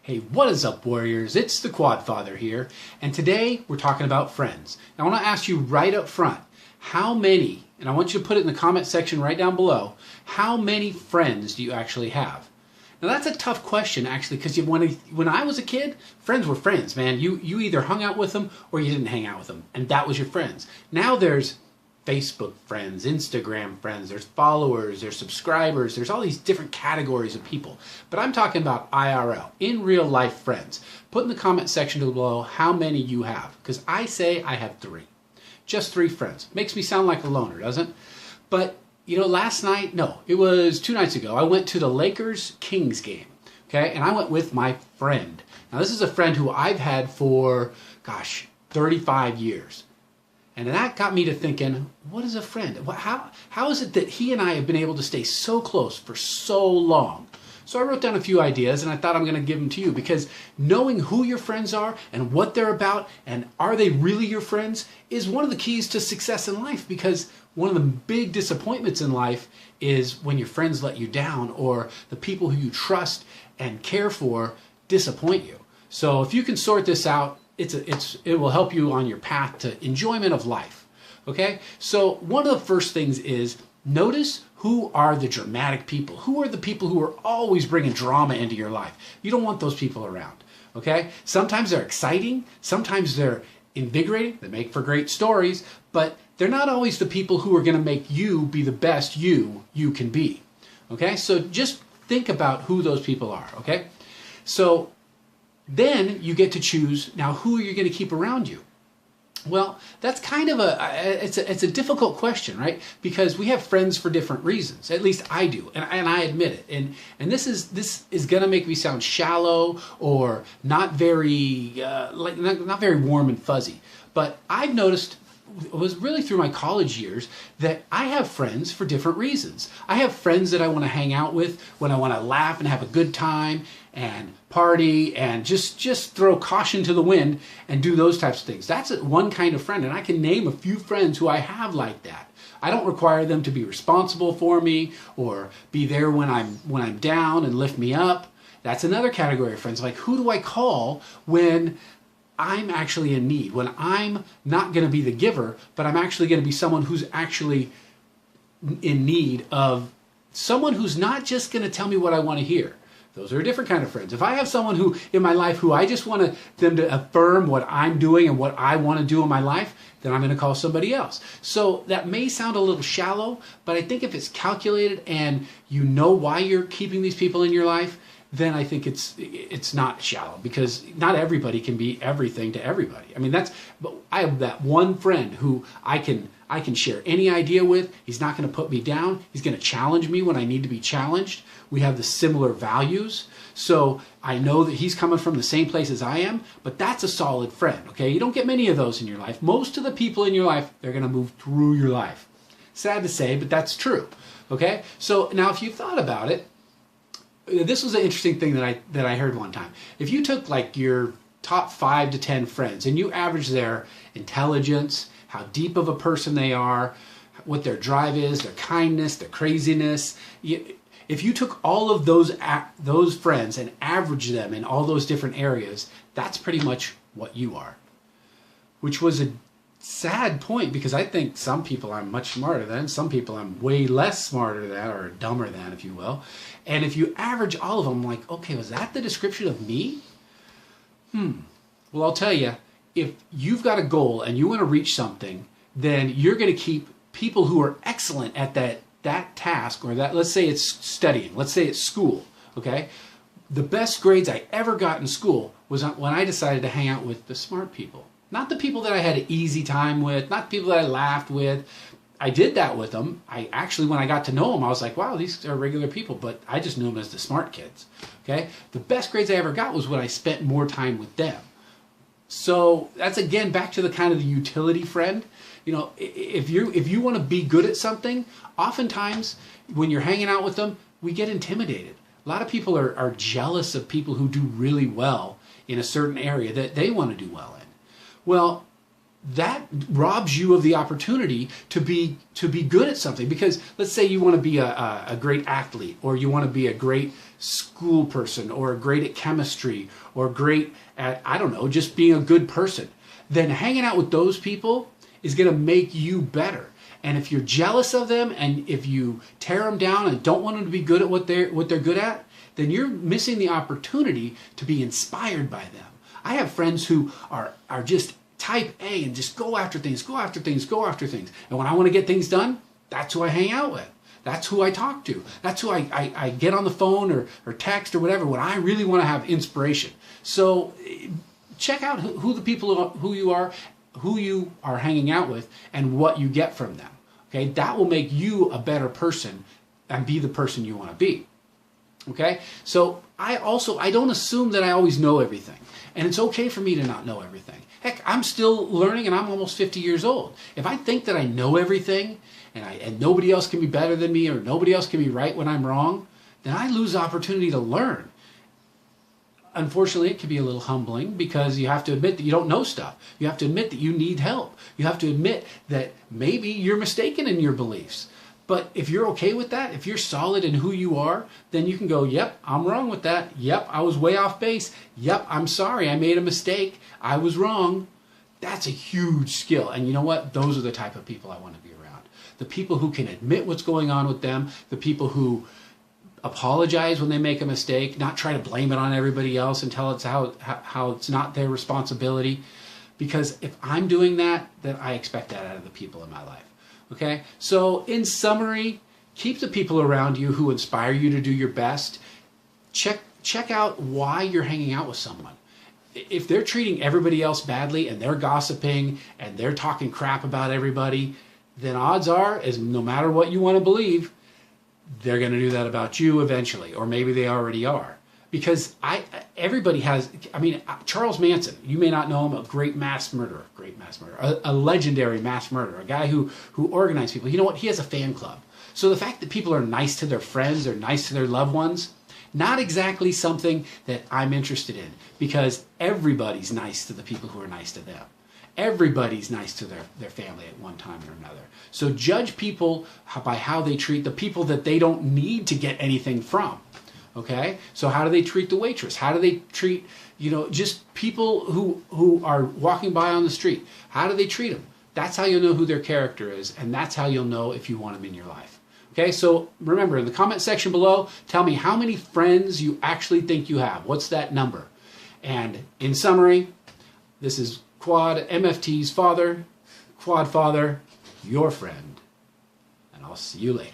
Hey, what is up, Warriors? It's the Quad Father here, and today we're talking about friends. Now, I want to ask you right up front, how many, and I want you to put it in the comment section right down below, how many friends do you actually have? Now, that's a tough question, actually, because when I was a kid, friends were friends, man. You either hung out with them or you didn't hang out with them, and that was your friends. Now there's Facebook friends, Instagram friends, there's followers, there's subscribers, there's all these different categories of people. But I'm talking about IRL, in real life friends. Put in the comment section below how many you have, because I say I have 3. Just 3 friends. Makes me sound like a loner, doesn't it? But, you know, last night, no, it was 2 nights ago, I went to the Lakers-Kings game, okay? And I went with my friend. Now, this is a friend who I've had for, 35 years. And that got me to thinking, what is a friend? How is it that he and I have been able to stay so close for so long? So I wrote down a few ideas, and I thought I'm going to give them to you, because knowing who your friends are and what they're about and are they really your friends is one of the keys to success in life, because one of the big disappointments in life is when your friends let you down or the people who you trust and care for disappoint you. So if you can sort this out, it will help you on your path to enjoyment of life. Okay? So one of the first things is notice who are the dramatic people. Who are the people who are always bringing drama into your life? You don't want those people around. Okay? Sometimes they're exciting. Sometimes they're invigorating. They make for great stories. But they're not always the people who are going to make you be the best you can be. Okay? So just think about who those people are. Okay? So then you get to choose, now, who are you going to keep around you? Well, that's kind of it's a difficult question, right? Because we have friends for different reasons. At least I do, and I admit it. And this is going to make me sound shallow or not very not very warm and fuzzy. But I've noticed, it was really through my college years, that I have friends for different reasons. I have friends that I want to hang out with when I want to laugh and have a good time and party and just throw caution to the wind and do those types of things. That's one kind of friend, and I can name a few friends who I have like that. I don't require them to be responsible for me or be there when I'm down and lift me up. That's another category of friends. Like, who do I call when I'm actually in need, when I'm not going to be the giver, but I'm actually going to be someone who's actually in need of someone who's not just going to tell me what I want to hear. Those are a different kind of friends. If I have someone who in my life who I just want them to affirm what I'm doing and what I want to do in my life, then I'm going to call somebody else. So that may sound a little shallow, but I think if it's calculated and you know why you're keeping these people in your life, then I think it's not shallow, because not everybody can be everything to everybody. I mean, but I have that one friend who I can share any idea with. He's not going to put me down. He's going to challenge me when I need to be challenged. We have the similar values. So I know that he's coming from the same place as I am, but that's a solid friend, okay? You don't get many of those in your life. Most of the people in your life, they're going to move through your life. Sad to say, but that's true, okay? So now if you thought about it, this was an interesting thing that I heard one time. If you took like your top 5 to 10 friends and you average their intelligence, how deep of a person they are, what their drive is, their kindness, their craziness, if you took all of those friends and averaged them in all those different areas, that's pretty much what you are. Which was a sad point, because I think some people I'm much smarter than, some people I'm way less smarter than, or dumber than, if you will. And if you average all of them, like, okay, was that the description of me? Well, I'll tell you, if you've got a goal and you want to reach something, then you're going to keep people who are excellent at that task, or that, let's say it's studying, let's say it's school, okay? The best grades I ever got in school was when I decided to hang out with the smart people. Not the people that I had an easy time with, not the people that I laughed with. I did that with them. I actually, when I got to know them, I was like, wow, these are regular people, but I just knew them as the smart kids, okay? The best grades I ever got was when I spent more time with them. So that's, again, back to the kind of the utility friend. You know, if you want to be good at something, oftentimes when you're hanging out with them, we get intimidated. A lot of people are jealous of people who do really well in a certain area that they want to do well in. Well, that robs you of the opportunity to be good at something. Because let's say you want to be a great athlete, or you want to be a great school person, or great at chemistry, or great at, I don't know, just being a good person. Then hanging out with those people is going to make you better. And if you're jealous of them, and if you tear them down and don't want them to be good at what they're good at, then you're missing the opportunity to be inspired by them. I have friends who are just type A and just go after things. And when I want to get things done, that's who I hang out with. That's who I talk to. That's who I get on the phone or text or whatever when I really want to have inspiration. So check out who you are hanging out with and what you get from them. Okay, that will make you a better person and be the person you want to be. Okay, so I don't assume that I always know everything, and it's okay for me to not know everything. Heck, I'm still learning, and I'm almost 50 years old. If I think that I know everything, and nobody else can be better than me, or nobody else can be right when I'm wrong, then I lose the opportunity to learn. Unfortunately, it can be a little humbling, because you have to admit that you don't know stuff. You have to admit that you need help. You have to admit that maybe you're mistaken in your beliefs. But if you're okay with that, if you're solid in who you are, then you can go, yep, I'm wrong with that. Yep, I was way off base. Yep, I'm sorry, I made a mistake. I was wrong. That's a huge skill. And you know what? Those are the type of people I want to be around. The people who can admit what's going on with them, the people who apologize when they make a mistake, not try to blame it on everybody else and tell it's how it's not their responsibility. Because if I'm doing that, then I expect that out of the people in my life. Okay? So in summary, keep the people around you who inspire you to do your best. Check out why you're hanging out with someone. If they're treating everybody else badly, and they're gossiping and they're talking crap about everybody, then odds are, as no matter what you want to believe, they're going to do that about you eventually, or maybe they already are. Because everybody has, Charles Manson, you may not know him, a a legendary mass murderer, a guy who organized people. You know what? He has a fan club. So the fact that people are nice to their friends, or nice to their loved ones, not exactly something that I'm interested in, because everybody's nice to the people who are nice to them. Everybody's nice to their family at one time or another. So judge people by how they treat the people that they don't need to get anything from. Okay? So how do they treat the waitress? How do they treat, just people who are walking by on the street? How do they treat them? That's how you'll know who their character is, and that's how you'll know if you want them in your life. Okay? So remember, in the comment section below, tell me how many friends you actually think you have. What's that number? And in summary, this is Quad, MFT's father, Quad Father, your friend, and I'll see you later.